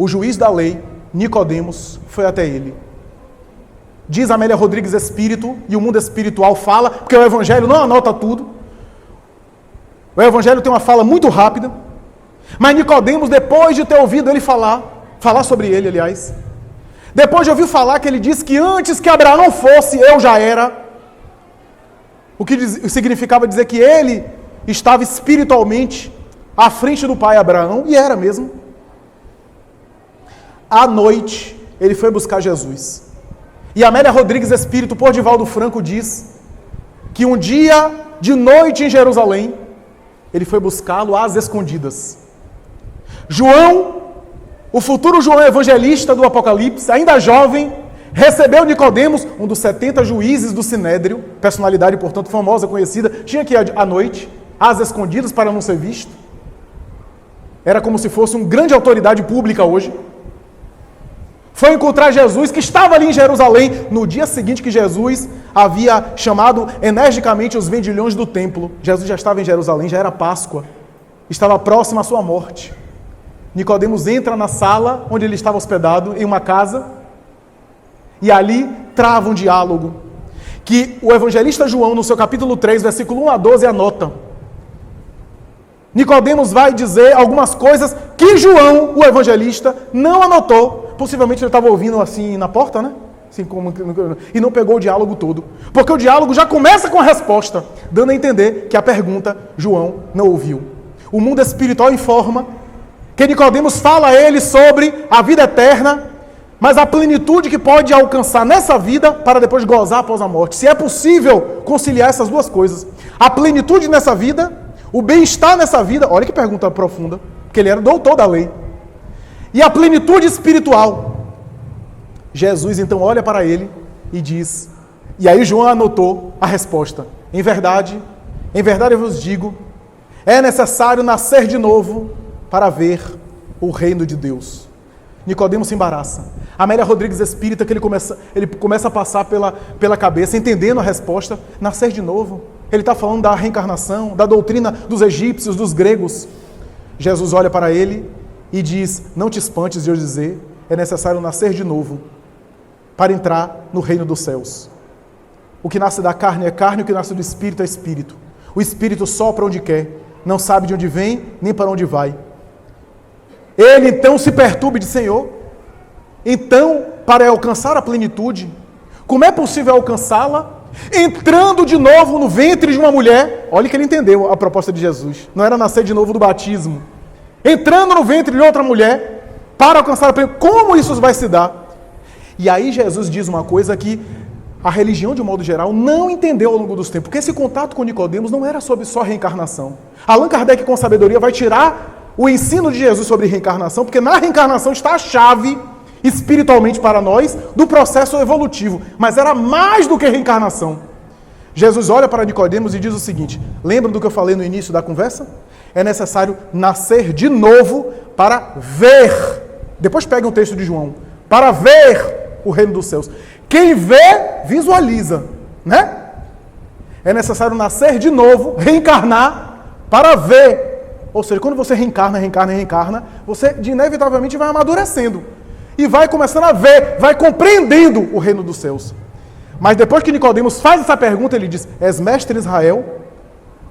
juiz da lei, Nicodemos, foi até ele. Diz Amélia Rodrigues Espírito, e o mundo espiritual fala, porque o Evangelho não anota tudo. O Evangelho tem uma fala muito rápida, mas Nicodemos, depois de ter ouvido ele falar sobre ele, aliás, depois de ouvir falar que ele disse que antes que Abraão fosse, eu já era, o que significava dizer que ele estava espiritualmente à frente do pai Abraão, e era mesmo. À noite, ele foi buscar Jesus. E Amélia Rodrigues Espírito, por Divaldo Franco, diz que um dia de noite em Jerusalém, ele foi buscá-lo às escondidas. João, o futuro João evangelista do Apocalipse, ainda jovem, recebeu Nicodemos, um dos 70 juízes do Sinédrio, personalidade, portanto, famosa, conhecida, tinha que ir à noite, às escondidas, para não ser visto. Era como se fosse uma grande autoridade pública hoje. Foi encontrar Jesus, que estava ali em Jerusalém, no dia seguinte que Jesus havia chamado energicamente os vendilhões do templo. Jesus já estava em Jerusalém, já era Páscoa, estava próximo à sua morte. Nicodemos entra na sala onde ele estava hospedado, em uma casa, e ali trava um diálogo, que o evangelista João, no seu capítulo 3, versículo 1 a 12, anota. Nicodemos vai dizer algumas coisas que João, o evangelista, não anotou. Possivelmente ele estava ouvindo assim na porta, né? Assim como, e não pegou o diálogo todo. Porque o diálogo já começa com a resposta, dando a entender que a pergunta João não ouviu. O mundo espiritual informa que Nicodemos fala a ele sobre a vida eterna, mas a plenitude que pode alcançar nessa vida para depois gozar após a morte. Se é possível conciliar essas duas coisas. A plenitude nessa vida, o bem-estar nessa vida, olha que pergunta profunda, porque ele era doutor da lei. E a plenitude espiritual. Jesus então olha para ele e diz, e aí João anotou a resposta. Em verdade eu vos digo, é necessário nascer de novo para ver o reino de Deus. Nicodemos se embaraça. Amélia Rodrigues Espírita, que ele começa a passar pela cabeça, entendendo a resposta, nascer de novo. Ele está falando da reencarnação, da doutrina dos egípcios, dos gregos. Jesus olha para ele e diz, não te espantes de eu dizer, é necessário nascer de novo para entrar no reino dos céus. O que nasce da carne é carne, o que nasce do espírito é espírito. O espírito sopra onde quer, não sabe de onde vem, nem para onde vai. Ele então se perturba e diz, Senhor, então, para alcançar a plenitude, como é possível alcançá-la? Entrando de novo no ventre de uma mulher. Olha que ele entendeu a proposta de Jesus. Não era nascer de novo do batismo. Entrando no ventre de outra mulher para alcançar a plenitude. Como isso vai se dar? E aí Jesus diz uma coisa que a religião, de um modo geral, não entendeu ao longo dos tempos. Porque esse contato com Nicodemos não era sobre só reencarnação. Allan Kardec, com sabedoria, vai tirar o ensino de Jesus sobre reencarnação, porque na reencarnação está a chave, espiritualmente para nós, do processo evolutivo. Mas era mais do que reencarnação. Jesus olha para Nicodemos e diz o seguinte, lembram do que eu falei no início da conversa? É necessário nascer de novo para ver. Depois pega um texto de João. Para ver o reino dos céus. Quem vê, visualiza, né? É necessário nascer de novo, reencarnar, para ver. Ou seja, quando você reencarna, você inevitavelmente vai amadurecendo. E vai começando a ver, vai compreendendo o reino dos céus. Mas depois que Nicodemos faz essa pergunta, ele diz, és mestre em Israel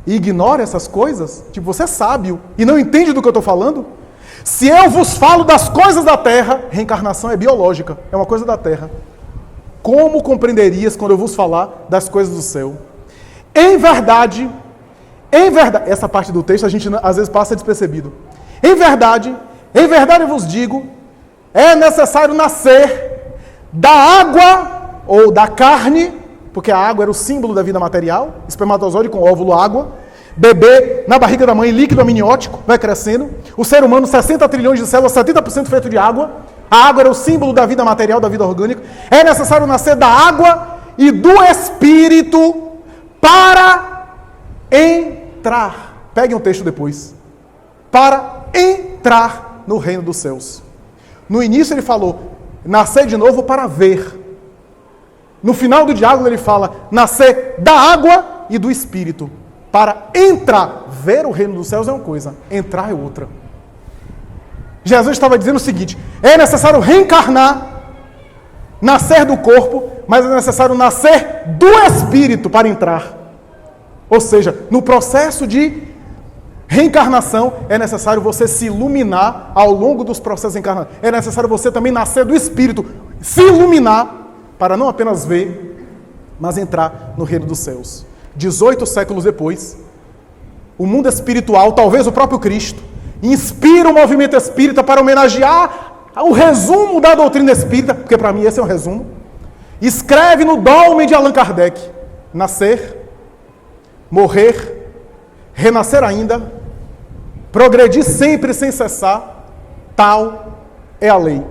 e ignora essas coisas? Tipo, você é sábio e não entende do que eu estou falando? Se eu vos falo das coisas da terra, reencarnação é biológica, é uma coisa da terra. Como compreenderias quando eu vos falar das coisas do céu? Em verdade, essa parte do texto a gente às vezes passa despercebido. Em verdade eu vos digo, é necessário nascer da água ou da carne, porque a água era o símbolo da vida material, espermatozoide com óvulo, água, bebê na barriga da mãe, líquido amniótico, vai crescendo, o ser humano, 60 trilhões de células, 70% feito de água, a água era o símbolo da vida material, da vida orgânica, é necessário nascer da água e do Espírito para entrar, peguem o texto depois, para entrar no reino dos céus. No início ele falou, nascer de novo para ver. No final do diálogo ele fala, nascer da água e do Espírito, para entrar. Ver o reino dos céus é uma coisa, entrar é outra. Jesus estava dizendo o seguinte: é necessário reencarnar, nascer do corpo, mas é necessário nascer do Espírito para entrar. Ou seja, no processo de reencarnação, é necessário você se iluminar ao longo dos processos de encarnação. É necessário você também nascer do Espírito, se iluminar, para não apenas ver, mas entrar no reino dos céus. 18 séculos depois, o mundo espiritual, talvez o próprio Cristo, inspira o movimento espírita para homenagear o resumo da doutrina espírita, porque para mim esse é um resumo. Escreve no Dolmen de Allan Kardec: nascer, morrer, renascer ainda, progredir sempre sem cessar, tal é a lei.